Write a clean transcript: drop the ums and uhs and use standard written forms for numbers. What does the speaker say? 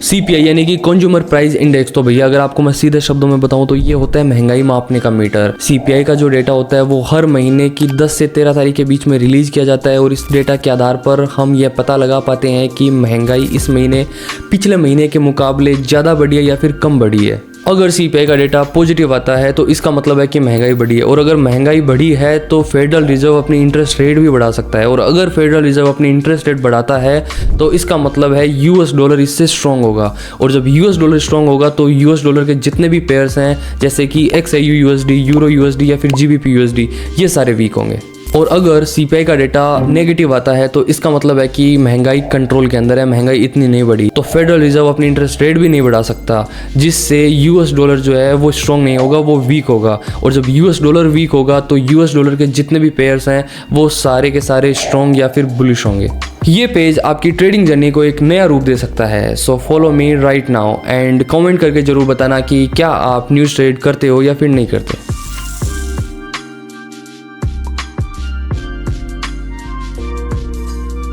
CPI यानी कि consumer price index. तो भैया अगर आपको मैं सीधे शब्दों में बताऊं तो ये होता है महंगाई मापने का मीटर। CPI का जो डेटा होता है वो हर महीने की 10 से 13 तारीख के बीच में रिलीज किया जाता है और इस डेटा के आधार पर हम ये पता लगा पाते हैं कि महंगाई इस महीने पिछले महीने के मुकाबले ज़्यादा बढ़ी है या फिर कम बढ़ी है। अगर CPI का डेटा पॉजिटिव आता है तो इसका मतलब है कि महंगाई बढ़ी है, और अगर महंगाई बढ़ी है तो फेडरल रिजर्व अपनी इंटरेस्ट रेट भी बढ़ा सकता है, और अगर फेडरल रिजर्व अपनी इंटरेस्ट रेट बढ़ाता है तो इसका मतलब है US डॉलर इससे स्ट्रॉन्ग होगा, और जब US डॉलर स्ट्रॉन्ग होगा तो US डॉलर के जितने भी पेयर्स हैं जैसे कि XAU USD, यूरो USD या फिर GBP USD, ये सारे वीक होंगे। और अगर CPI का डेटा नेगेटिव आता है तो इसका मतलब है कि महंगाई कंट्रोल के अंदर है, महंगाई इतनी नहीं बढ़ी, तो फेडरल रिजर्व अपनी इंटरेस्ट रेट भी नहीं बढ़ा सकता, जिससे US डॉलर जो है वो स्ट्रॉन्ग नहीं होगा, वो वीक होगा। और जब US डॉलर वीक होगा तो US डॉलर के जितने भी पेयर्स हैं वो सारे के सारे स्ट्रॉन्ग या फिर बुलिश होंगे। ये पेज आपकी ट्रेडिंग जर्नी को एक नया रूप दे सकता है। So follow me right now and comment करके जरूर बताना कि क्या आप न्यूज़ ट्रेड करते हो या फिर नहीं करते।